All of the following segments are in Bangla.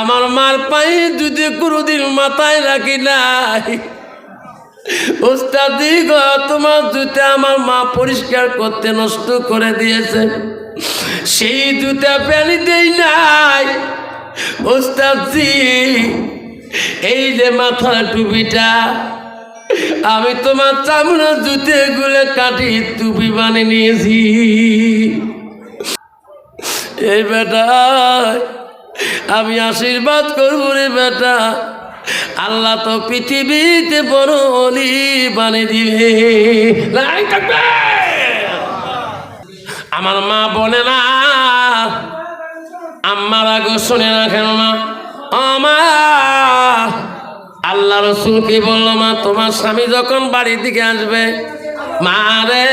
আমার মার পায়ে যদি কোনোদিন মাথায় রাখি নাই। ওস্তাদি গো, তোমার জুতা আমার মা পরিষ্কার করতে নষ্ট করে দিয়েছে, সেই জুতা ফেলে দেই নাই। ওস্তাদজি, এই যে মাথার টুপিটা আমি তোমার চামড়া জুতে গুলো কাটি টুপি বানিয়ে নিয়েছি। এই বেটা আমি আশীর্বাদ করবো রে বেটা, আল্লাহ তো পৃথিবীতে বড় অলি বানিয়ে দিবে। আমার মা বলে না, আম্মারা গো শুনে না কেন না, আমার আল্লাহ রসুলকে বললো, মা তোমার স্বামী যখন বাড়ির দিকে আসবে, মা রে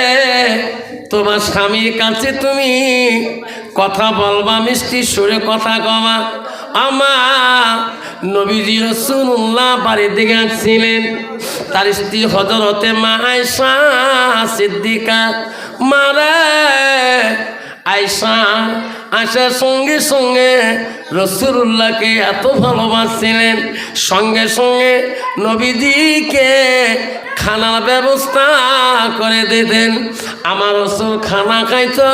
তোমার স্বামীর কাছে তুমি কথা বলবা, মিষ্টি সুরে কথা কবা। আমার নবীজি রাসূলুল্লাহ বাড়ির দিকে আসছিলেন, তার স্ত্রী হযরতে মা আয়েশা সিদ্দিকা, মারে আয়েশা আসার সঙ্গে সঙ্গে রাসূলুল্লাহকে এত ভালোবাসছিলেন, সঙ্গে সঙ্গে নবীজিকে খানার ব্যবস্থা করে দিতেন। আমার রাসূল খানা খাইতো,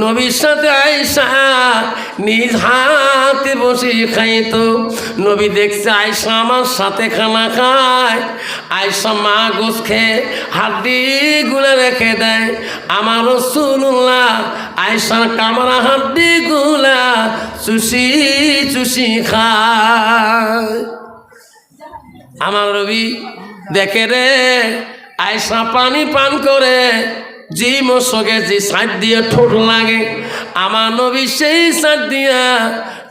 নবীর সাথে আয়েশা নিজ হাতে বসে খাইতো। নবী দেখছে আয়েশা আমার সাথে খানা খায়, আয়েশা মা গোস খেয়ে হাড্ডিগুলো রেখে দেয়। আমার রাসূলুল্লাহ আয়েশার কামরা হাড্ডিগুলা চুষি চুষি খায়। আমার নবী দেখে রে আয়েশা পানি পান করে, যে মশকে যে সাইড দিয়ে ঠোঁট লাগে, আমার নবী সেই সাইড দিয়া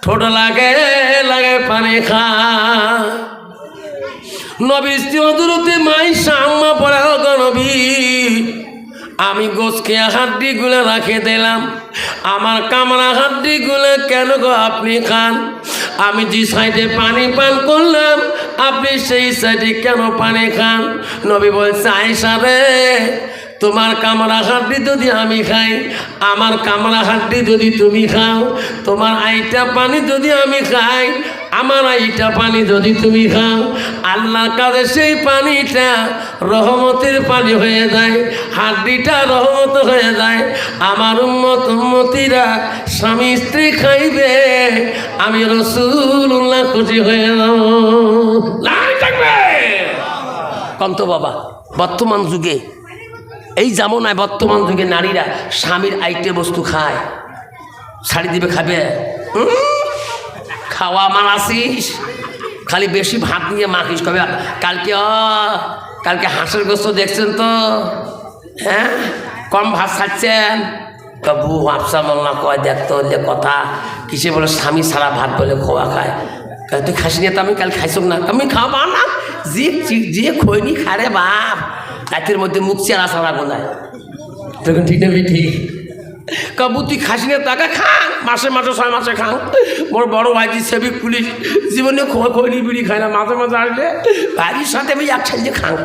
ঠোঁট লাগে লাগে পানি খায়। নবীর স্ত্রী হযরতে মা আয়েশা আম্মা পড়া গো নবী, আমি গোস খেয়ে হাড্ডিগুলো রাখে দিলাম, আমার কামরা হাড্ডিগুলো কেন গো আপনি খান? আমি যে সাইডে পানি পান করলাম আপনি সেই সাইডে কেন পানি খান? নবী বলছে আয়েশা রে, তোমার কামরা হাড্ডি যদি আমি খাই, আমার কামরা হাড্ডি যদি তুমি খাও, তোমার আইটা পানি যদি আমি খাই, আমার আইটা পানি যদি তুমি খাও, আল্লাহর কাছে সেই পানিটা রহমতের পানি হয়ে যায়, হাড্ডিটা রহমত হয়ে যায়। আমার উম্মত উম্মতিরা স্বামী স্ত্রী খাইবে, আমি রাসূলুল্লাহ খুশি হয়ে যাব। কন্ত বাবা, বর্তমান যুগে এই যেমন নয়, বর্তমান যুগে নারীরা স্বামীর আইটে বস্তু খায়, ছাড়ি দিবে খাবে, খাওয়া মানাসিস, খালি বেশি ভাত নিয়ে মাখিস কবে। কালকে হাঁসের গোস্ত দেখছেন তো, হ্যাঁ কম ভাত খাচ্ছেন, তবু হাফসা মোল্লা কয় দেখতো যে কথা কিসে বলে স্বামী সারা ভাত বলে খোয়া খায়। তুই খাসি নিয়ে তো আমি কাল খাইছ না, আমি খাওয়া না, যে খৈনি খারে বাপ, রাতের মধ্যে মুখ চেরা সারা গোলায়, তখন ঠিক না ঠিক কবু তুই খাসি নিয়ে টাকা খান, মাসে 6 মাসে খান। মোর বড় ভাইজি সেবিক পুলিশ, জীবনে খৈনি বিড়ি খায় না, মাঝে মাঝে আসলে ভাইজির সাথে আমি একসাথে খান।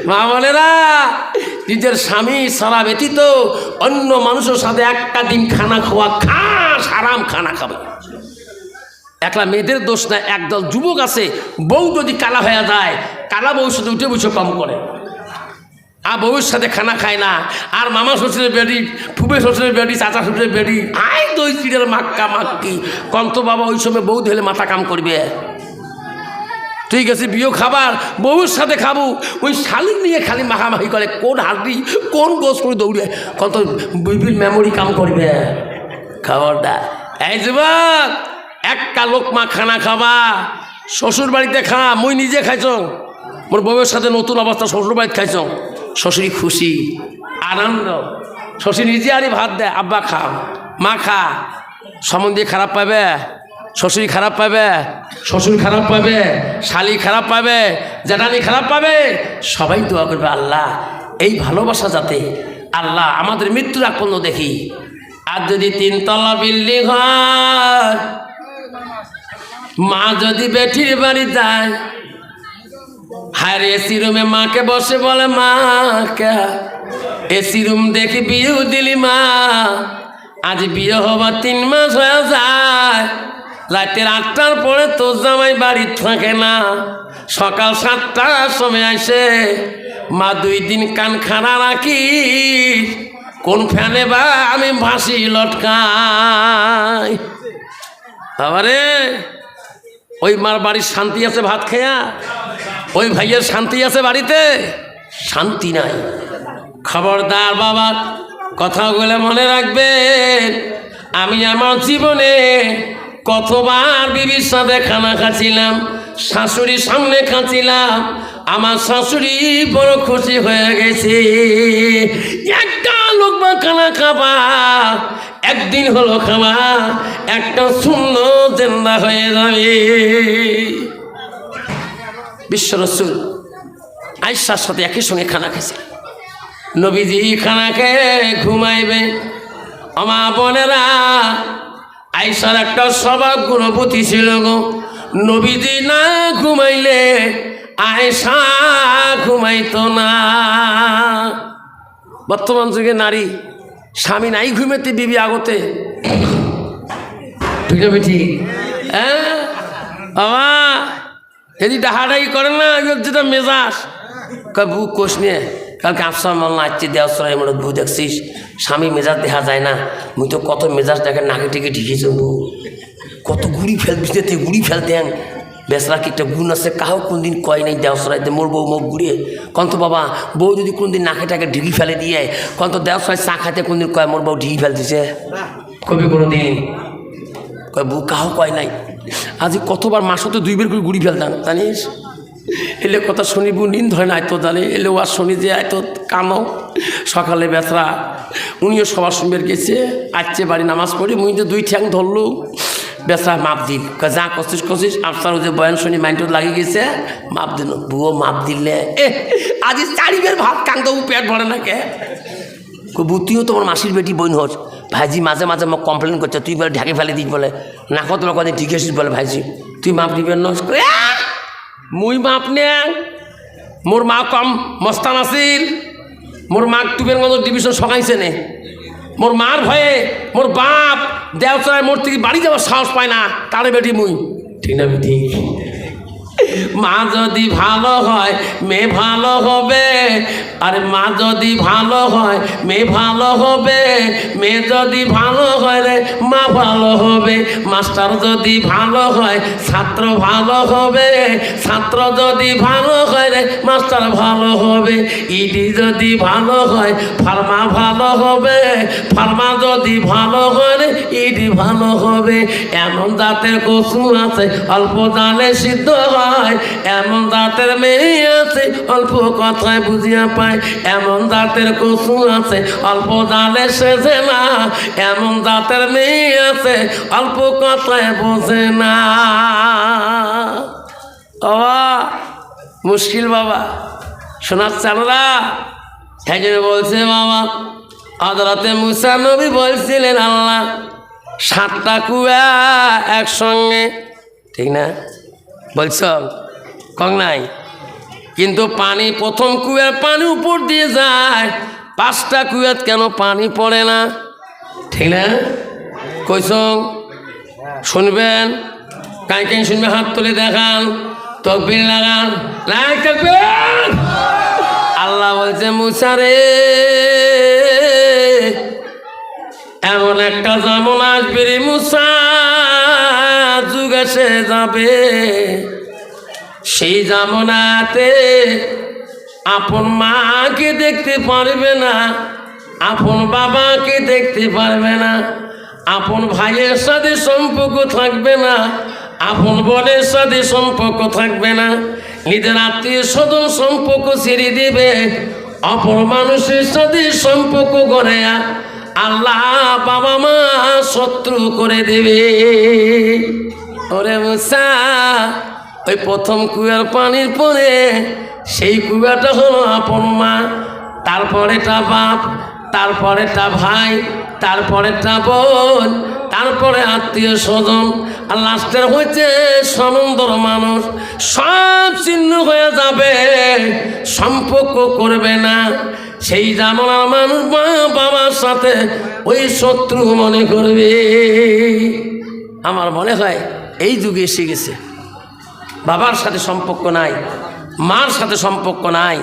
মা বলে না, নিজের স্বামী সারা ব্যতীত অন্য মানুষের সাথে একটা দিন খানা খাওয়া খাস, আরাম খানা খাবে। একলা মেয়েদের দোষ না, একদল যুবক আছে বউ যদি কালা হয়ে যায়, কালা বউর সাথে উঠে বসে কম করে, আর বউর সাথে খানা খায় না, আর মামা শ্বশুরের বেডি, ফুফে শ্বশুরের বেডি, চাচা শ্বশুরের বেডি, আয় দই চিড়ের মাক্কা মাক্কি কন্ত বাবা, ওই সময় বউ ধেলে মাথা কাম করবে। ঠিক আছে বিয়ে খাবার বউর সাথে খাবো, ওই শালিক নিয়ে খালি মাখামাখি করে, কোন হাড্ডি কোন গোস করে দৌড়ে, কত বিপির মেমোরি কাম করবে খাবারটা। এই যুবক, একটা লোকমা খানা খাবা, শ্বশুর বাড়িতে খা, মুই নিজে খাইছ, মোর বউয়ের সাথে নতুন অবস্থা, শ্বশুর বাড়িতে খাইছ, শ্বশুরই খুশি আনন্দ, শ্বশুর নিজে আরই ভাত দেয়, আব্বা খাও, মা খা, সম্বন্ধে খারাপ পাবে, শ্বশুরি খারাপ পাবে, শ্বশুর খারাপ পাবে, শালি খারাপ পাবে, জ্যাঠানি খারাপ পাবে, সবাই দোয়া করবে আল্লাহ এই ভালোবাসা যাতে আল্লাহ আমাদের মৃত্যুর আগ পর্যন্ত দেখি। আর যদি 3 তলা বিল্ডিং হয়, মা যদি বেঠির বাড়ি যায়, হায় এসি রুমে মাকে বসে বলে, মা কে এসি রুম দেখি বিয়েও দিলি মা, আজ বিয়ে হবার 3 মাস হয়ে যায়, রাতের 8টার পরে তোর জামাই বাড়ি থাকে না, সকাল 7টার সময় আসে। মা 2 দিন কান খানা রাখি, কোন ফ্যানে বা আমি ভাসি লটকাই। বাবারে, ওই মার বাড়ির শান্তি আছে ভাত খেয়া? ওই ভাইয়ের শান্তি আছে বাড়িতে? শান্তি নাই। খবরদার বাবা, কথাগুলো মনে রাখবেন। আমি আমার জীবনে কতবার বিবির সাথে খানা খাচ্ছিলাম, শাশুড়ির সামনে খাচ্ছিলাম, আমার শাশুড়ি বড় খুশি হয়ে গেছে। একটা লোকমা খানা খাবা, একদিন হলো খাবা, একটা শূন্য জিন্দা হয়ে যাবে। বিশ্ব রাসূল আয়েশার সাথে একই সঙ্গে খানা খাইছে। নবীজি খানা খেয়ে ঘুমাইবে। আমার বোনেরা, আয়েশার একটা স্বভাব গুণবতী ছিল গো, নবীজি না ঘুমাইলে আয়েশা ঘুমাইতো না। বর্তমান যুগে নারী স্বামী নাই ঘুমেতে বিবি আগতে, ঠিক না বেঠি? হ্যাঁ বাবা, যদি ডাহাডাই করে না, যেটা মেজাজ বু কোষ নিয়ে কালকে আফসার মাল নাচছে দেওয়ার এমন বউ দেখছিস, স্বামী মেজাজ দেখা যায় না, মুই তো কত মেজাজ দেখে নাকে টেকে ঢিকেছ, বউ কত গুড়ি ফেলতে গুড়ি ফেলতেন। বেসরা কি একটা গুণ আছে, কাহো কোনদিন কয় নাই দেওসরাই মোর বউ মুখ ঘুরিয়ে কন্ত বাবা, বউ যদি কোনদিন নাকে টাকে ঢিগি ফেলে দিয়ে কন্ত দেওসরাই চা খাইতে কোনদিন কয় মোর বউ ঢিগি ফেলতেছে, কবি কোনো দিন কয় বউ কাহো কয় নাই। আজি কতবার মাসতে 2 বের করে গুড়ি ফেলতাম জানিস। এলে কথা শুনি বউ নিন ধরে না আয়তো জানে, এলে আর শুনি যে আয়তো কানো। সকালে বেসরা উনিও সবার সঙ্গে গেছে, আসছে বাড়ি নামাজ পড়ি, মুই যে 2 ঠ্যাং ধরলো, বেসরা মাপ দিল, যা করছিস করছিস, আপনার যে বয়ান শুনি মাইন্ডত লাগি গেছে, মাপ দিল। বুয়ো মাপ দিলে আজ 4 বের ভাত কাঁদ পেট ভরে না কে। বুতিও তোমার মাসির বেটি বইন হস। ভাইজি মাঝে মাঝে মোক কমপ্লেন করছে, তুই বলে ঢাকে ফেলে দিস, বলে নাকো তোমার কদিন ঠিক আছিস, বলে ভাইজি তুই মাপ দিবেন না। মুই মাপ নে, মোর মা কম মস্তান আছিল, মোর মাক টুবের মতো ডিভিশন সকাইছে নে। মোর মার ভয়ে মোর বাপ দেওচরায় মোর থেকে বাড়ি যাওয়ার সাহস পায় না, তারে বেটি মুই, ঠিক না বেটি? মা যদি ভালো হয় মেয়ে ভালো হবে, আরে মা যদি ভালো হয় মেয়ে ভালো হবে, মেয়ে যদি ভালো হয় রে মা ভালো হবে, মাস্টার যদি ভালো হয় ছাত্র ভালো হবে, ছাত্র যদি ভালো হয় রে মাস্টার ভালো হবে, ইডি যদি ভালো হয় ফার্মা ভালো হবে, ফার্মা যদি ভালো হয় রে ইডি ভালো হবে। এমন জাতের কচু আছে অল্প জালে সিদ্ধ হয়, এমন জাতের মেয়ে আছে অল্প কথায় বুঝিয়া পায়, এমন জাতের কচু আছে অল্প জালে সেজে না, এমন জাতের মেয়ে আছে অল্প কথায় বোঝে না। মুশকিল বাবা, শোনার চালরা হ্যাঁ বলছে বাবা, হযরতে মুসা নবী বলছিলেন আল্লাহ 7টা কুয়া একসঙ্গে, ঠিক না বলছ কং নাই, কিন্তু পানি প্রথম কুয়ার পানি উপর দিয়ে যায়, 5টা কুয়াত কেন পানি পড়ে না, ঠিক না কইস? শুনবেন কাই কাই শুনবে, হাত তুলে দেখান, তকবীর লাগান, লাগান। আল্লাহ বলছে মুসা রে, এমন একটা জামন আসবে রে মুসা, যুগ এসে যাবে, সেই জামনাতে আপন মাকে দেখতে পারবে না, আপন বাবাকে দেখতে পারবে না, আপন ভাইয়ের সাথে সম্পর্ক থাকবে না, আপন বোনের সাথে সম্পর্ক থাকবে না, নিজের আত্মীয় স্বজন সম্পর্ক ছেড়ে দেবে, অপর মানুষের সাথে সম্পর্ক করে আল্লাহ বাবা মা শত্রু করে দেবে। ওরে মুসা, ওই প্রথম কুয়ার পানির পরে সেই কুয়াটা হলো আপন মা, তারপরেটা বাপ, তারপরেটা ভাই, তারপরেটা বোন, তারপরে আত্মীয় স্বজন, আর লাস্টের হচ্ছে সমন্দর মানুষ। সব ছিন্ন হয়ে যাবে, সম্পর্ক করবে না। সেই জামানার মানুষ মা বাবার সাথে ওই শত্রু মনে করবে। আমার মনে হয় এই যুগে এসে গেছে, বাবার সাথে সম্পর্ক নাই, মার সাথে সম্পর্ক নাই,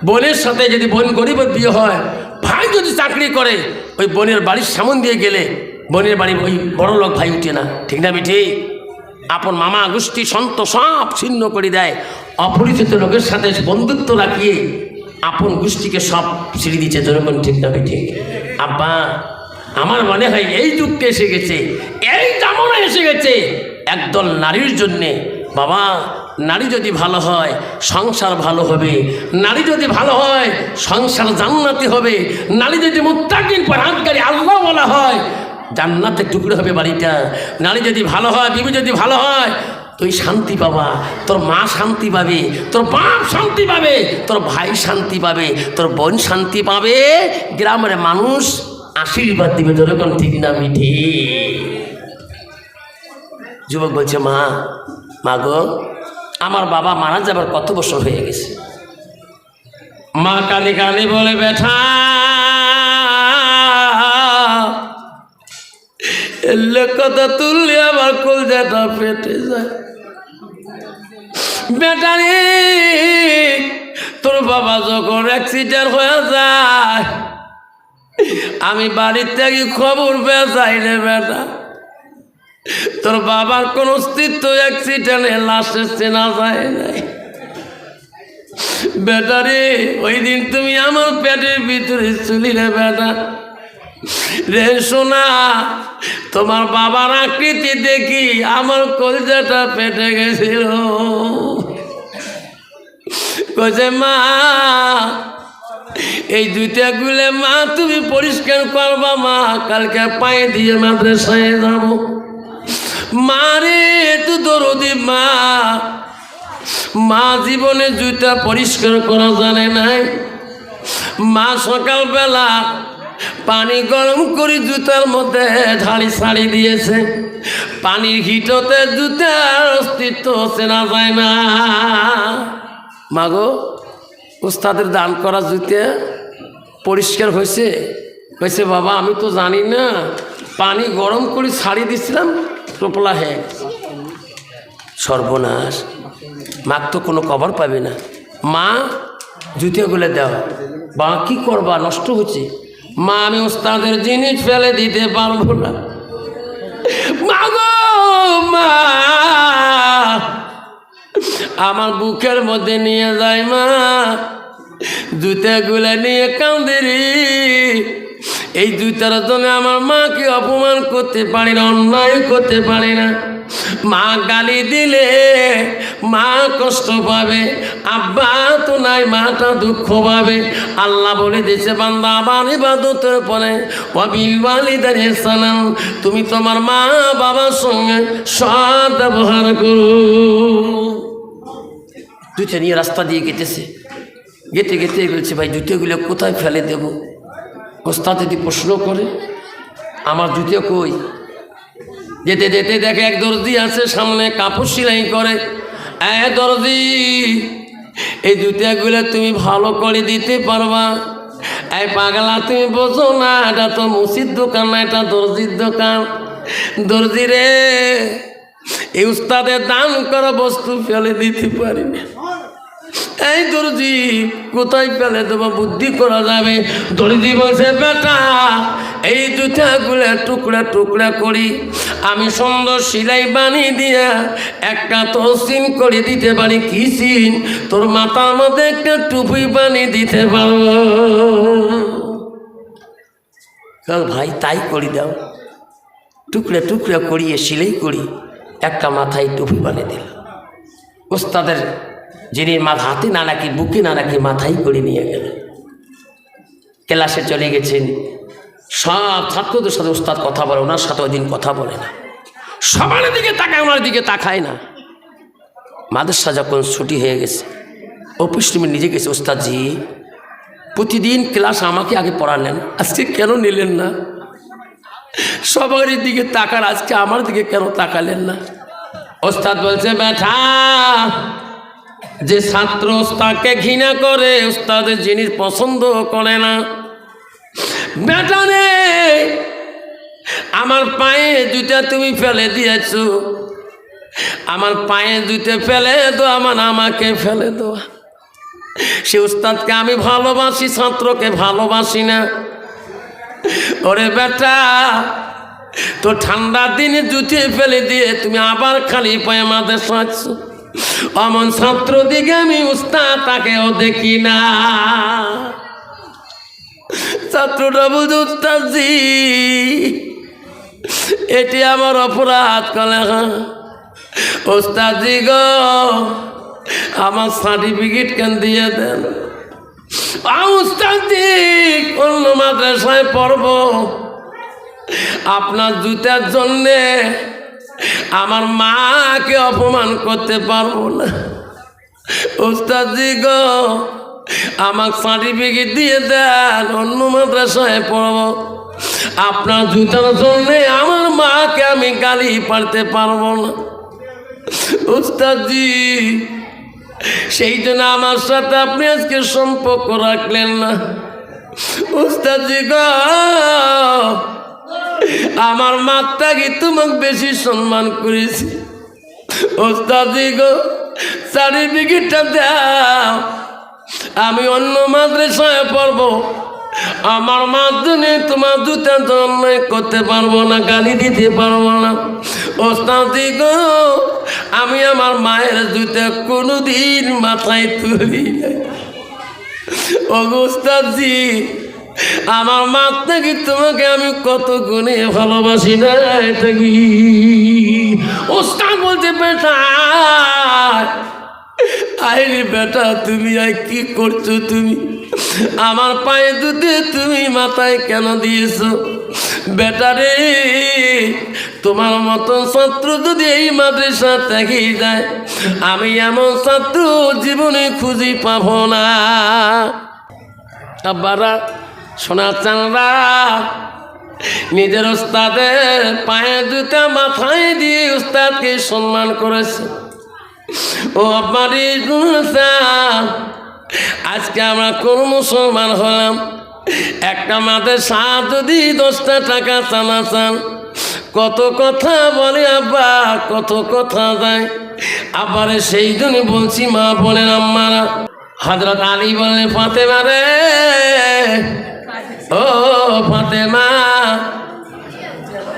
বোনের সাথে যদি বোন গরিবের বিয়ে হয়, ভাই যদি চাকরি করে, ওই বোনের বাড়ির সামন দিয়ে গেলে বোনের বাড়ি ওই বড় লোক ভাই উঠে না, ঠিক না বেঠি? আপন মামা গোষ্ঠী সন্ত সব ছিন্ন করে দেয়, অপরিচিত লোকের সাথে বন্ধুত্ব রাখিয়ে আপন গোষ্ঠীকে সব ছিঁড়ে দিচ্ছে, যেরকম, ঠিক না বেঠি? আব্বা, আমার মনে হয় এই যুগকে এসে গেছে, এই জামানা এসে গেছে একদল নারীর জন্যে। বাবা, নারী যদি ভালো হয় সংসার ভালো হবে, নারী যদি ভালো হয় সংসার জান্নাতি হবে, নারী যদি মুত্তাকিন পরহেজগার আল্লাহ বলা হয় জান্নাতে টুকরো হবে বাড়িটা। নারী যদি ভালো হয়, বিবি যদি ভালো হয়, তুই শান্তি পাবা, তোর মা শান্তি পাবে, তোর বাপ শান্তি পাবে, তোর ভাই শান্তি পাবে, তোর বোন শান্তি পাবে, গ্রামের মানুষ আশীর্বাদ দিবে, যেরকম, ঠিক না মিঠি? যুবক বলছে, মা গো, আমার বাবা মারা যাবার কত বছর হয়ে গেছে। মা কালি কালি বলে, বেটা এলে কথা তুললে আমার কলজাটা ফেটে যায়। বেটা রে, তোর বাবা যখন অ্যাক্সিডেন্ট হয়ে যায় আমি বাড়ির থেকে খবর পেয়ে যাই রে বেটা, তোর বাবার কোন অস্তিত্ব অ্যাক্সিডেন্টে লাশে চেনা যায় নাই। বেটা রে, ওই দিন তুমি আমার পেটের ভিতরে ছিলি রে বেটা রে। শোনা, তোমার বাবার আকৃতি দেখি আমার কলজাটা পেটে গেছিল। কইছে, মা এই দুইটা গুলে মা তুমি পরিষ্কার করবা, মা কালকে পায়ে দিয়ে মাদ্রাসায় যাবো। মারে তু দরদি মা, মা জীবনে জুতা পরিষ্কার করা জানে নাই। মা সকালবেলা পানি গরম করে জুতার মধ্যে ঝাড়ি ছাড়ি দিয়েছে, পানির হিটতে জুতার অস্তিত্ব চেনা যায় না। মাগো, উস্তাদের দান করা জুতা পরিষ্কার হয়েছে? কইছে, বাবা আমি তো জানি না, পানি গরম করে ছাড়ি দিছিলাম, টোপলা হে। সর্বনাশ, মাক তো কোনো খবর পাবে না। মা জুতিগুলো দাও। বা কি করবা, নষ্ট হচ্ছে। মা আমি উস্তাদের জিনিস ফেলে দিতে পারবো না। মা গো, মা আমার বুকের মধ্যে নিয়ে যায়, মা জুতাগুলো নিয়ে কাঁদে রে। এই জুতার জন্য আমার মাকে অপমান করতে পারি না, অন্যায় করতে পারি না। মা গালি দিলে মা কষ্ট পাবে, আব্বা তো নাই, মাটা দুঃখ পাবে। আল্লাহ বলে দিয়েছে, বান্দা আমার ইবাদতের পরে ওয়াবিল ওয়ালিদাইনি ইহসানান, তুমি তোমার মা বাবার সঙ্গে সৎ ব্যবহার করো। জুতা নিয়ে রাস্তা দিয়ে গেতেছে, গেতে গেতে বলছে, ভাই জুতোগুলো কোথায় ফেলে দেব? ওস্তাদ যদি প্রশ্ন করে, আমার জুতো কই? যেতে যেতে দেখে এক দর্জি আছে সামনে, কাপড় সেলাই করে। দর্জি, এই জুতাগুলো তুমি ভালো করে দিতে পারবা? এই পাগলা, তুমি বোঝো না, এটা তো মুসির দোকান না, এটা দর্জির দোকান। দর্জি রে, এই উস্তাদের দান করা বস্তু ফেলে দিতে পারি না। এই দর্জি কোথায় ফেলে দেবো, বুদ্ধি করা যাবে? দর্জি বলছে, বেটা এই জুতাগুলো টুকরা টুকরা করি, আমি সুন্দর সেলাই বানিয়ে দিয়া একটা তো সিন করে দিতে পারি। কি সিন? তোর মাথার মধ্যে একটা টুপি বানিয়ে দিতে পারবো। ভাই তাই করি দাও। টুকরা টুকরা করিয়ে সেলাই করি, একটা মাথায় টুপি বানিয়ে দিল। ওস্তাদের যিনি হাতে না রাখি, বুকে না রাখি, মাথায় করে নিয়ে গেল। ক্লাসে চলে গেছেন, সব ছাত্রদের সাথে ওস্তাদ কথা বলে, ওনার সাথে ওই দিন কথা বলে না, সবার দিকে তাকায়, ওনার দিকে তাকায় না। মাদ্রাসা যখন ছুটি হয়ে গেছে, অফিস রুমে নিজে গেছে, ওস্তাদজি প্রতিদিন ক্লাস আমাকে আগে পড়ালেন, আজকে কেন নিলেন না? সবার দিকে তাকার, আজকে আমার দিকে কেন তাকালেন না? ওস্তাদ বলছে, বেটা যে ছাত্র ওস্তাদকে ঘৃণা করে, ওস্তাদের জিনিস পছন্দ করে না, বেটা রে, আমার পায়ে দুইটা তুমি ফেলে দিয়েছো, আমার পায়ে দুইটা ফেলে দো, আমাকে ফেলে দো। সে উস্তাদকে আমি ভালোবাসি, ছাত্রকে ভালোবাসি না। ওরে বেটা, তো ঠান্ডার দিনে জুতে ফেলে দিয়ে তুমি আবার খালি পায়ে মাদ্রাসা আসছো। অমন ছাত্র দিকে আমি উস্তাদ তাকেও দেখি না। ছাত্রটা বুঝে উস্তাদজি এটি আমার অপরাধ কলে। উস্তাদজি গো, আমার সার্টিফিকেট কেন দিয়ে দেন। উস্তাদজি অন্য মাদ্রাসায় পড়ব, আপনার জুতার জন্যে আমার মাকে অপমান করতে পারবো না। উস্তাদজি গো, আমার সার্টিফিকেট দিয়ে দেন, অন্য মাদ্রাসায় পড়ব, আপনার জুতার জন্যে আমার মাকে আমি গালি পারতে পারবো না। উস্তাদজি সেই জন্য আমার সাথে আপনি আজকে সম্পর্ক রাখলেন না। উস্তাদজি গো, আমার মাত্রাকে তোমাকে বেশি সম্মান করেছি। উস্তাদজি গো, সার্টিফিকেটটা দাও, আমি অন্য মাদ্রাসায় পড়বো, আমার মাধ্যমে তোমার জুতা অন্যায় করতে পারবো না, গালি দিতে পারবো না। ওস্তাদজি গো, আমি আমার মায়ের জুতা কোনোদিন মাথায় তুলি নাই। ও ওস্তাদজি, আমার মা থেকে তোমাকে আমি কত গুণে ভালোবাসি না। এটা কি ওস্তাদ বলছে, বেটা আইরে বেটা, তুমি আর কি করছো? তুমি আমার পায়ে দুধে তুমি মাথায় কেন দিয়েছো? বেটা রে, তোমার মতন ছাত্র যদি এই মাদ্রাসা থেকেই যায়, আমি এমন ছাত্র জীবনে খুঁজে পাবো না। আব্বারা, সোনা চাঁদরা নিজের উস্তাদের পায়ে দুটা মাথায় দিয়ে উস্তাদকে সম্মান করেছে। ও আব্বারি, আজকে আমরা কোন মুসলমান হলাম, একটা মাদ্রাসা যদি 10টা টাকা চালাচান, কত কথা বলে আব্বা, কত কথা যায়। আব্বারে সেই জন্য বলছি, মা বলেন আম্মারা, হযরত আলী বললেন, ফাতেমা রে, ও ফাতেমা,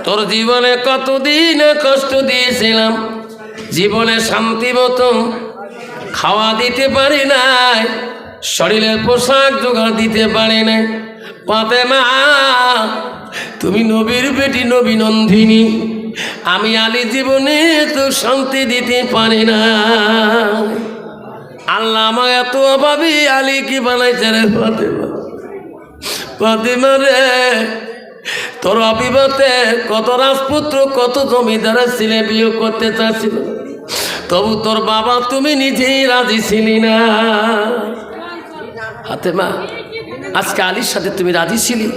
তোর জীবনে কতদিন কষ্ট দিয়েছিলাম, জীবনে শান্তি মতো খাওয়া দিতে পারি নাই, শরীরের পোশাক জোগাড় দিতে পারি নাই। ফাতেমা, তুমি নবীর বেটি, নবী নন্দিনী, আমি আলী জীবনে তো শান্তি দিতে পারি না। আল্লাহ আমার এত অভাবী, আলী কি বানাইছে রে ফাতেমা? ফাতেমা রে, তোর অভিমতে কত রাজপুত্র, কত জমিদারের ছেলে বিয়ে করতে চাচ্ছিল, তবু তোর বাবা তুমি নিজেই রাজি ছিলি না। ফাতেমা, আজকে আলীর সাথে তুমি রাজি ছিলি,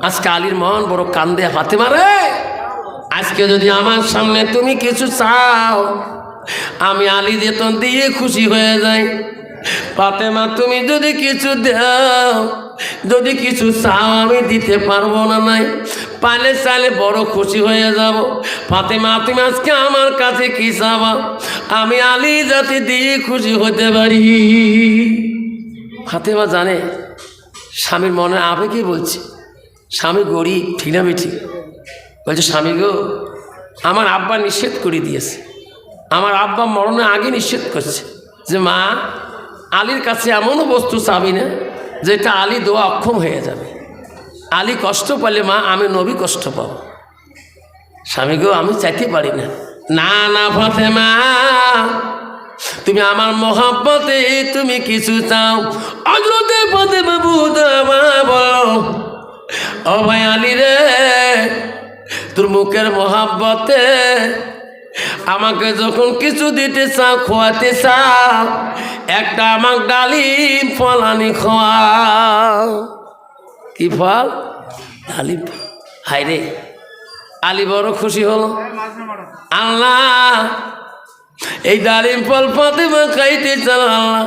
আজকে আলীর মন বড় কান্দে। ফাতেমা রে, আজকে যদি আমার সামনে তুমি কিছু চাও, আমি আলী যেতন দিয়ে খুশি হয়ে যাই। ফাতেমা, তুমি যদি কিছু দাও, যদি কিছু চাও, আমি দিতে পারবো না, নাই পালে চাইলে বড় খুশি হয়ে যাব। ফাতেমা, তুমি আজকে আমার কাছে কি চাবা, আমি আলী যাতে দিয়ে খুশি হতে পারি। ফাতেমা জানে স্বামীর মনে আবেগে বলছে, স্বামী গরিব, ঠিক না বেঠিক? বলছে, স্বামী গো, আমার আব্বা নিষেধ করে দিয়েছে, আমার আব্বা মরণের আগে নিষেধ করছে যে মা, আলীর কাছে এমনও বস্তু চাবি না যেটা আলী দোয়া অক্ষম হয়ে যাবে। আলী কষ্ট পেলে মা, আমি নবী কষ্ট পাব। স্বামী গো, আমি চাইতে পারি না। না না ফাতেমা, তুমি আমার মহব্বতে তুমি কিছু চাও। অগ্রতে ফাতেমা বুঝাবা বলো, ও ভাই আলী রে, তোর মুখের মহব্বতে আমাকে যখন কিছু দিতে চাও, খোয়াতে চাও, একটা আমাকে ডালিম ফল আনি খাওয়াও। কি ফল? ডালিম। হাই রে, আলী বড় খুশি হলো। আল্লাহ, এই ডালিম ফল ফাতেমা খাইতে চাও, আল্লাহ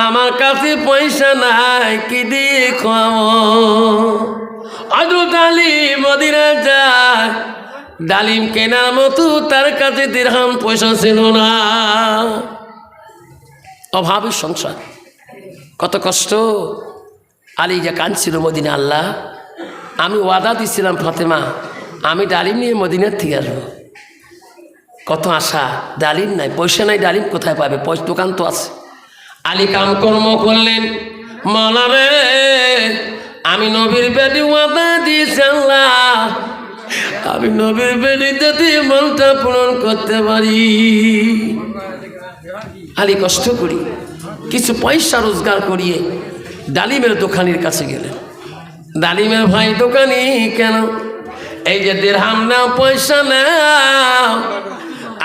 আমার কাছে পয়সা নাই, কি দিয়ে খাওয়াবো? হযরত আলী মদিনা যায়, ডালিম কেনার মতো তার কাছে দিরহাম পয়সা ছিল না। অভাবের সংসার, কত কষ্ট। আলী যে কাঁদছিল মদিনা, আল্লাহ আমি ওয়াদা দিছিলাম ফাতেমা আমি ডালিম নিয়ে মদিনার থেকে আসবো। কত আশা, ডালিম নাই, পয়সা নাই, ডালিম কোথায় পাবে? পয়সা দোকান তো আছে। আলী কামকর্ম করলেন, মাওলা রে আমি নবীর বেটি ওয়াদা দিয়েছি আল্লাহ, আমি নবীর বেটি যদি মনটা পূরণ করতে পারি। আলী কষ্ট করি কিছু পয়সা রোজগার করিয়ে ডালিমের দোকানের কাছে গেলেন। ডালিমের ভাই দোকানি, কেন এই যে দিরহাম নাও, পয়সা নাও,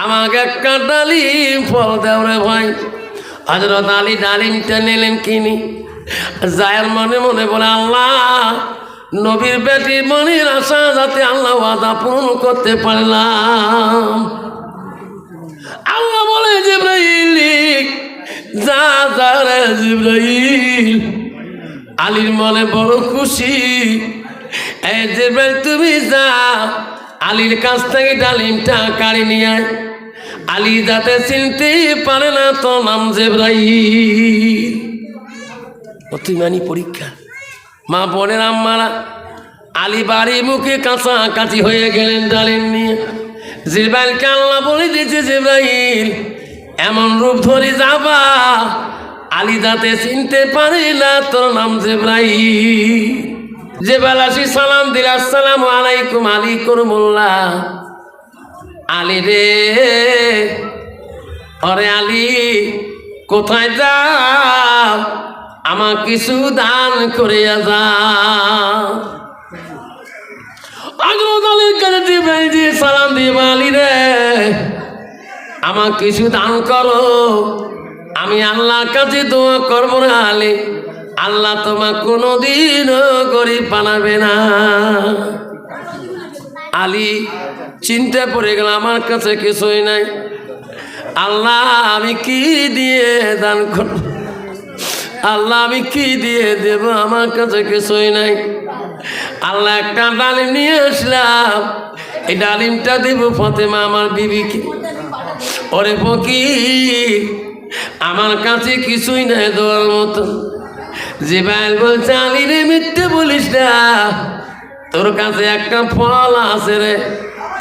আমাকে একটা ডালিম ফল দাও রে ভাই। হযরত আলী ডালিমটা নিলেন কিনি, যায়ের মনে মনে বলে আল্লাহ নবীর বেটি মনির আশা যাতে আল্লাহ ওয়াদা পূরণ করতে পারলাম। আল্লাহ বলে জিবরাইল যা যা রে জিবরাইল। আলীর মনে বড় খুশি, এই জিবরাইল তুমি যা আলীর কাছ থেকে ডালিমটা কাড়ি নিয়ে আয়। আলী যাতে চিনতে পারে না তো নাম জিবরাইল। অতিমানি পরীক্ষা। মা বোনের আম্মারা, আলী বাড়ি মুখে কাছাকাছি হয়ে গেলেন ডালিম নিয়ে। জিবরাইলকে আল্লাহ বলে দিয়েছে জিবরাইল এমন রূপ ধরে যাবা আলী যাতে চিনতে পারে না তোর নাম জিবরাইল। জিবরাইল আসি সালাম দিল, আসসালামু আলাইকুম আলী করমুল্লাহ। আলী রে, অরে আলী কোথায় যাও, আমার কিছু দান করে যাও। সালাম দিয়ে আলী রে আমার কিছু দান করো, আমি আল্লাহর কাছে দোয়া করবো না আলী, আল্লাহ তোমার কোনোদিনও গরিব বানাবে না। আলী চিন্তা পড়ে গেল, আমার কাছে কিছুই নাই, আল্লাহ আমি কি দিয়ে দান করব, আল্লাহ আমি কি দিয়ে দেব, আমার কাছে কিছুই নাই। আল্লাহ একটা ডালিম নিয়ে আসলাম, এই ডালিমটা দেব ফাতেমা আমার বিবিকে। ওরে ফকির আমার কাছে কিছুই নাই দেওয়ার মতো। জিবরাইল বলছে আলী রে মিথ্যে বলিস না, তোর কাছে একটা ফল আছে রে,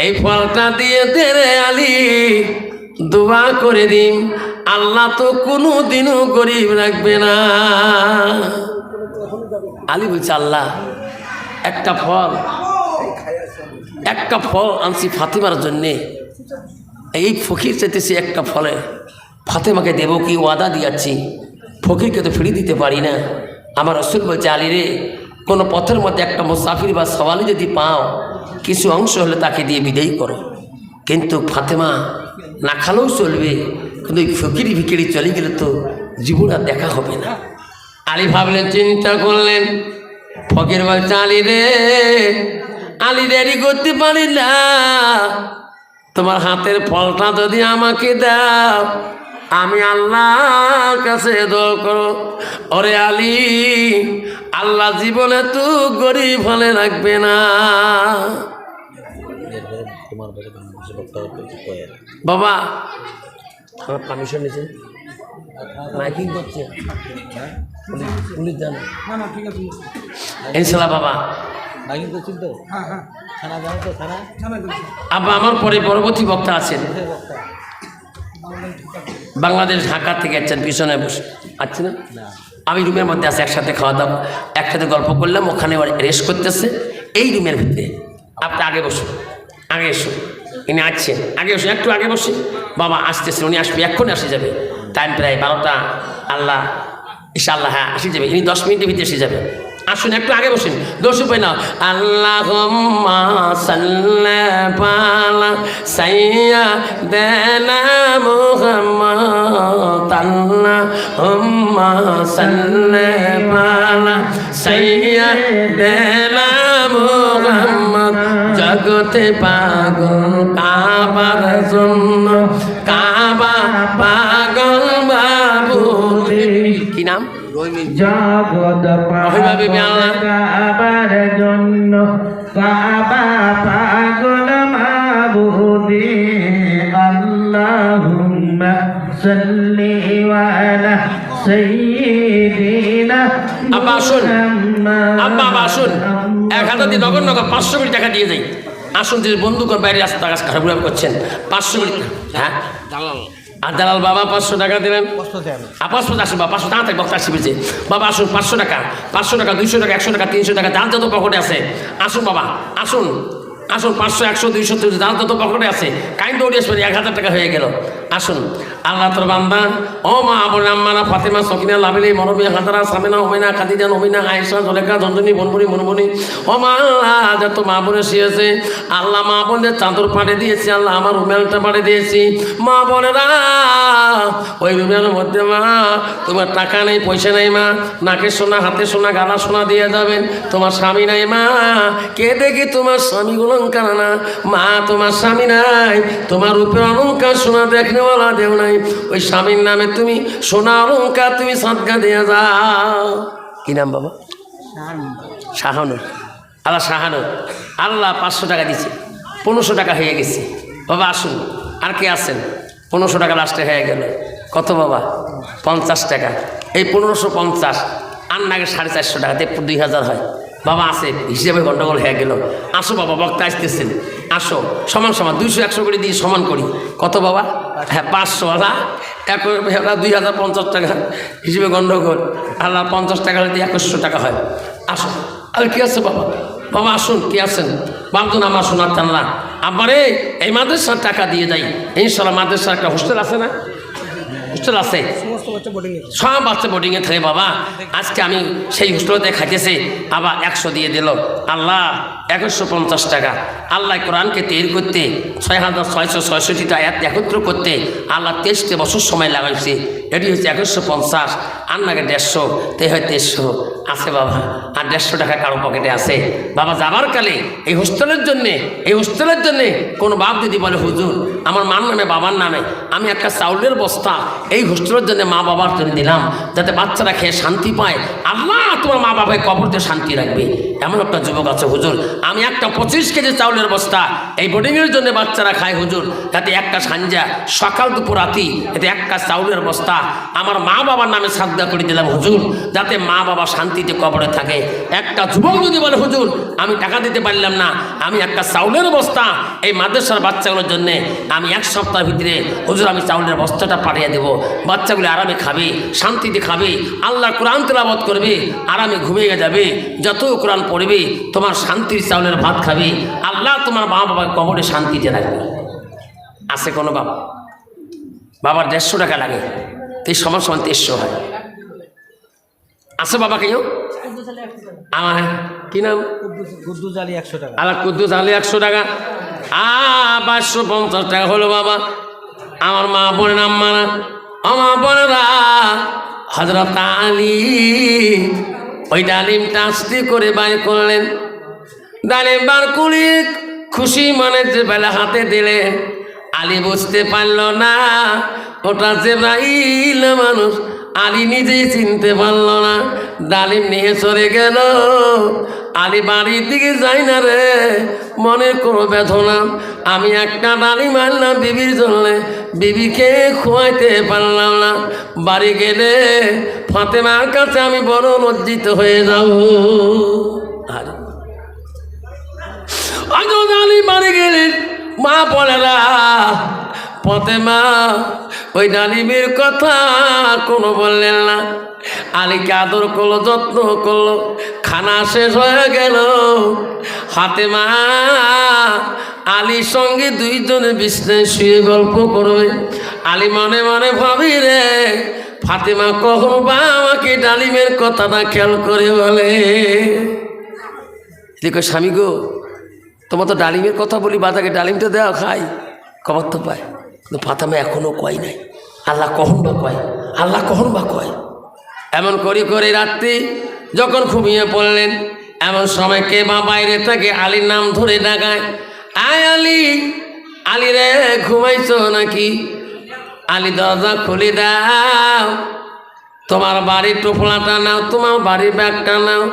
এই ফলটা দিয়ে দে রে আলী, দোয়া করে দিন আল্লাহ তো কোনো দিনও গরিব রাখবে না। আলী বলছে আল্লাহ একটা ফল আনছি ফাতেমার জন্যে, এই ফকির চাইতেছি একটা ফলে ফাতেমাকে দেব কি ওয়াদা দিয়াছি, ফকিরকে তো ফিরিয়ে দিতে পারি না। আমার রাসূল বলছে আলী রে কোনো পথের মধ্যে একটা মুসাফির বা সওয়ালি যদি পাও কিছু অংশ হলে তাকে দিয়ে বিদায় করো, কিন্তু ফাতেমা না খালেও চলবে, কিন্তু ওই ফকিরি ভিকিরি চলে গেলে তো জীবন আর দেখা হবে না। আলী ভাবলেন, চিন্তা করলেন, ফকির বলছে আলী রে, আলী দেরি করতে পারি না, তোমার হাতের ফলটা যদি আমাকে দাও আমি আল্লাহর কাছে দোয়া করো। ওরে আলী আল্লাহ জীবনে তো গরিব ফলে রাখবে না। বাবা আমার পারমিশন নিয়েছে, মাইকিং করছে পুলিশ জানে ইনশাল্লাহ। বাবা আব্বা আমার পরে পরবর্তী বক্তা আছেন, বাংলাদেশ ঢাকা থেকে আসছেন, পিছনে বসে আছি না, আমি রুমের মধ্যে আছি, একসাথে খাওয়া দাওয়া একসাথে গল্প করলাম, ওখানে রেস্ট করতেছে এই রুমের ভিতরে। আপনি আগে বসুন, আগে এসো, ইনি আসছেন, আগে বসে একটু আগে বসে। বাবা আসতেছে, উনি আসবে, এক্ষুনি আসে যাবে, টাইম প্রায় 12টা, আল্লাহ ইনশাআল্লাহ হ্যাঁ আসে যাবে, ইনি 10 মিনিটের ভিতরে এসে যাবে। আসুন একটু আগে বসেন, দোষ উপায় না। আল্লাহুম্মা সাল্লি আলা সাইয়্যিদিনা মুহাম্মাদ, আল্লাহুম্মা সাল্লি আলা সাইয়্যিদিনা মুহাম্মাদ। জগতে পাগল কাবার জন্য, কাবা পাগল বাবুতে জগৎ কাবার জন্য কাবা পাগল মাবুদে আল্লাহুম্মা সাল্লি আলা সাইয়্যিদিনা আব্বা আসুন, আব্বা আসুন, 1000 দিয়ে নগদ 500 কোটি টাকা দিয়ে যাই। আসুন, যে বন্ধু বাইরে রাস্তা কাজ খারাপ করছেন 500 কোটি। হ্যাঁ দালাল, আর দালাল বাবা 500 টাকা দিলেন। 500 আসুন বাবা, 500 তাড়াতাড়ি বক্তা আসবে। বাবা আসুন, 500 টাকা, 500 টাকা, 200 টাকা, 100 টাকা, 300 টাকা, যার যত পকেটে আছে আসুন বাবা, আসুন আসুন, 500, 100, 200, 300 যার যত পকেটে আছে কাইন্ড দৌড়ে আসবেন। 1000 টাকা হয়ে গেল। আসুন, আল্লাহ তোর বান্দা ও মা আবুল আম্মানা ফাতেমা সকিনা লাবিলি মরবিয়া হাজারা সামিনা হুমাইনা খাদিজা নমিনা আয়েশা জলেখা জঞ্জনী বনবনী মনমনি ও মা আল্লাহ যত মা বোনে শিয়েছে আল্লাহ, মা বোনদের চাদর পাড়ে দিয়েছি আল্লাহ, আমার রুমেলটা পাড়ে দিয়েছি। মা বোনেরা ওই রুমের মধ্যে মা তোমার টাকা নেই, পয়সা নেই মা, নাকে সোনা, হাতে সোনা, গালা সোনা দিয়ে যাবেন। তোমার স্বামী নাই মা, কে দেখি তোমার স্বামী অলঙ্কার না মা, তোমার স্বামী নাই, তোমার রূপের অলঙ্কার সোনা দেখনেওয়ালা দেও নাই, ওই স্বামীর নামে তুমি সোনা অলঙ্কার তুমি সাদকা দিয়ে যাও। কি নাম বাবা? শাহানুর। আল্লাহ শাহানুর, আল্লাহ 500 টাকা দিচ্ছে, 1500 টাকা হয়ে গেছে। বাবা আসুন, আর কে আছেন? 1500 টাকা লাস্টে হয়ে গেল। কত বাবা? 50 টাকা। এই 1550 আর নাগে 450 টাকা, 2000 হয়। বাবা আসে, হিসেবে গন্ডগোল হয়ে গেল। আসো বাবা, বক্তা আসতেছেন, আসো, সমান সমান 200, 100 করে দিয়ে সমান করি। কত বাবা? হ্যাঁ 500। আল্লাহ 2050 টাকা, হিসেবে গন্ডগোল। আল্লাহ 50 টাকা হলে 2100 টাকা হয়। আসো, আর কি আছে বাবা? বাবা আসুন, কি আছেন? বাবদুন আমার শোনার টানলা আব্বারে এই মাদ্রাসার টাকা দিয়ে যাই ইনশাল্লাহ। মাদ্রাসার একটা হোস্টেল আছে না? হোস্টেল আছে, সব বাচ্চা বোর্ডিংয়ে থাকে বাবা। আজকে আমি সেই হোস্টেলতে খাইতেছি, আবার 100 দিয়ে দিল। আল্লাহ 2150 টাকা। আল্লাহ কোরআনকে তৈরি করতে 6666টা আয়াত একত্র করতে আল্লাহ 23 বছর সময় লাগাইছে। এটি হচ্ছে 2150, আর নাকি 150, তে হয় 2300 আছে বাবা। আর 150 টাকা কারো পকেটে আছে বাবা। যাবার কালে এই হোস্টেলের জন্যে কোনো বাপ যদি বলে হুজুর আমার মার নামে বাবার নামে আমি একটা চাউলের বস্তা এই হোস্টেলের জন্য মা বাবার জন্য দিলাম, যাতে বাচ্চারা খেয়ে শান্তি পায়, আল্লাহ তোমার মা বাবাকে কবরতে শান্তি রাখবে। এমন একটা যুবক আছে হুজুর, আমি একটা 25 কেজি চাউলের বস্তা এই বোর্ডিংয়ের জন্য বাচ্চারা খায় হুজুর, যাতে একটা সাঞ্জা সকাল দুপুর রাতি এতে একটা চাউলের বস্তা আমার মা বাবার নামে সাদকা করে দিলাম হুজুর, যাতে মা বাবা শান্তিতে কবরে থাকে। একটা যুবক যদি বলে হুজুর আমি টাকা দিতে পারলাম না, আমি একটা চাউলের বস্তা এই মাদ্রাসার বাচ্চাগুলোর জন্য আমি 1 সপ্তাহের ভিতরে হুজুর আমি চাউলের বস্তাটা পাঠিয়ে দেবো, বাচ্চাগুলো আরামে খাবে, শান্তিতে খাবে, আল্লাহ কোরআন তেলাওয়াত করবে, আরামে ঘুমিয়ে যাবে, যত কোরআন পড়বে তোমার শান্তির চাউলের ভাত খাবে, আল্লাহ তোমার মা বাবার কবরে শান্তিতে রাখবে। আছে কোনো বাবা? বাবার 150 টাকা লাগে, এই সমান 2300 হয়। আছে বাবা কেউ? আমার কি নাম? কুদ্দুস আলী 100 টাকা। আল্লাহ কুদ্দুস আলী 100 টাকা। 550 টাকা হলো বাবা। আমার মা বোনের নাম মানা, আমার বোনেরা হযরত আলী ওই ডালিমটা আস্তে করে বাইর করলেন। ডালিম বার করে খুশি মনে যে বেলা হাতে দিলে আলী বুঝতে পারল না ওটা জিবরাইল মানুষ। আলী নিজেই চিনতে পারল না, ডালিম নিয়ে চলে গেল। আলী বাড়ির দিকে যাই না রে, মনের কোনো বেদনা, আমি একটা ডালিম আনলাম বিবির জন্য, বিবিকে খোয়াইতে পারলাম না, বাড়ি গেলে ফাতেমার কাছে আমি বড় লজ্জিত হয়ে যাব। আলী বাড়ি গেলেন, মা বলে না ফাতেমা ওই ডালিমের কথা কোনো বললেন না। আলীকে আদর করলো, যত্ন করলো, খানা শেষ হয়ে গেল। ফাতেমা আলীর সঙ্গে দুইজনে বিছানায় শুয়ে গল্প করবে। আলী মনে মনে ভাবি রে ফাতেমা কখন বা আমাকে ডালিমের কথাটা খেয়াল করে বলে। দেখো স্বামী গো, তোমার তো ডালিমের কথা বলি, বাজাকে ডালিমটা দেওয়া খাই, খবর তো পায়, কিন্তু ফাতেমা এখনও কয় নাই। আল্লাহ কখন বা কয়, আল্লাহ কখন বা কয়। এমন করে করে রাত্রি যখন ঘুমিয়ে পড়লেন, এমন সময় কে বা বাইরে থেকে আলীর নাম ধরে ডাকায়, আয় আলী, আলী রে ঘুমাইছো নাকি? আলী দরজা খুলে দাও। তোমার বাড়ির টোপলাটা নাও, তোমার বাড়ির ব্যাগটা নাও।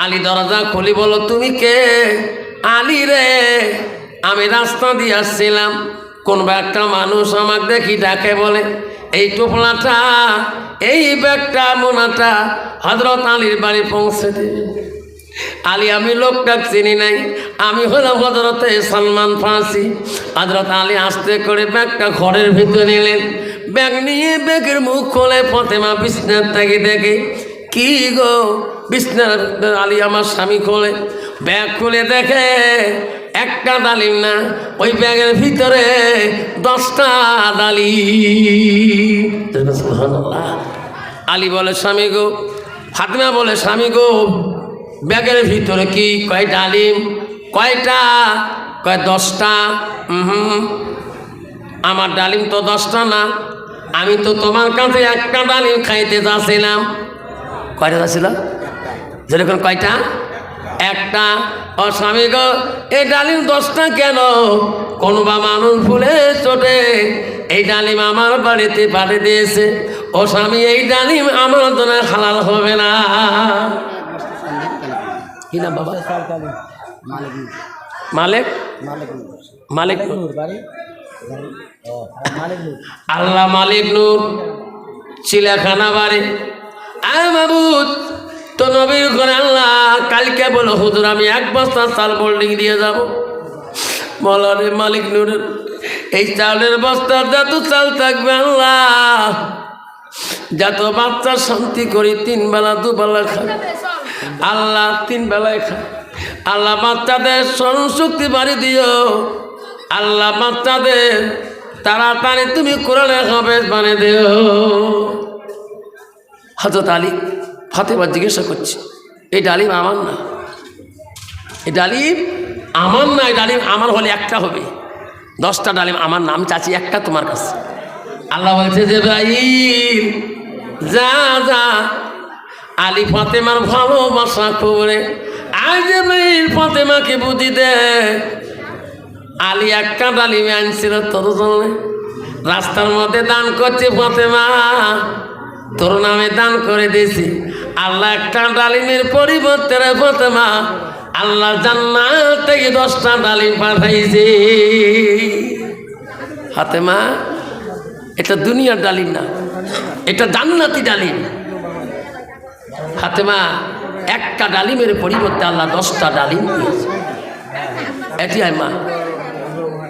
আলী দরজা খুলি, বলো তুমি কে? আলী রে, আমি রাস্তা দিয়ে আসছিলাম, কোন একটা মানুষ আমাকে দেখি ডাকে, বলে এই টোপলাটা, এই ব্যাগটা, মোনাটা হযরত আলীর বাড়ি পৌঁছে দেবে। আলী, আমি লোকটা চিনি নাই, আমি হলাম হযরতে সালমান ফার্সি। হযরত আলী আস্তে করে ব্যাগটা ঘরের ভিতরে নিলেন। ব্যাগ নিয়ে ব্যাগের মুখ খোলে, ফাতেমা বিছনার থেকে দেখে, কি গো বিছনার? আলী আমার স্বামী খোলে, ব্যাগ খুলে দেখে একটা ডালিম না, ওই ব্যাগের ভিতরে 10টা ডালিম। সুবহানাল্লাহ। আলী বলে স্বামী গো, ফাতেমা বলে স্বামী গো, ব্যাগের ভিতরে কি? কয় ডালিম। কয়টা? কয় 10টা। আমার ডালিম তো 10টা না, আমি তো তোমার কাছে একটা ডালিম খাইতে যাচ্ছিলাম। কয়টা যাচ্ছিল? যেরকম কয়টা? একটা। ও স্বামী গো, এই ডালিম 10টা কেন? কোনবা মানুষ ভুলে চোটে এই ডালিম আমার বাড়িতে পাঠিয়ে দিয়েছে। ও স্বামী, এই ডালিম আমার জন্য হালাল হবে না। কি নাম বাবা? মালিক। মালিক আল্লাহ মালিক নূর, চিলাখানা বাড়ি। আয় মাবুদ, তো নবীর ঘরে আল্লাহ কালকে বলো হুজুর আমি 1 বস্তা চাল বোল্ডিং দিয়ে যাব। বলো রে মালিক নূরের, এই চালের বস্তার যত চাল থাকবে আল্লাহ, যত বাচ্চা শান্তি করি 3 বেলা 2 বেলা খাবে আল্লাহ, 3 বেলায় খায় আল্লাহ। বাচ্চাদের স্মরণ শক্তি বাড়ি দিও আল্লাহ, বাচ্চাদের তাড়াতাড়ি তুমি কোরআনের হাফেজ বানিয়ে দিও। হযরত আলী ফাতেমা জিজ্ঞাসা করছে, এই ডালিম আমার না, এই ডালিম আমার না, এই ডালিম আমার হলে একটা হবে, 10টা ডালিম আমার নাম চাচি, একটা তোমার কাছে। আল্লাহ বলছে যে ভাই যা যা, আলী ফাতেমার ভালোবাসা খবরে আজ ফাতেমাকে বুঝি দে। আলী একটা ডালিমে আনছিল তোর জন্য, রাস্তার মধ্যে দান করছে, ফাতেমা তোর নামে দান করে দিয়েছি। আল্লাহ একটা ডালিমের পরিবর্তে রে ফাতেমা, আল্লাহ জান্নাত থেকে 10টা ডালিম পাঠাইছে। ফাতেমা, এটা দুনিয়ার ডালিম না, এটা জান্নাতি ডালিম। ফাতেমা, একটা ডালিমের পরিবর্তে আল্লাহ 10টা ডালিম দিয়েছে। এটি মা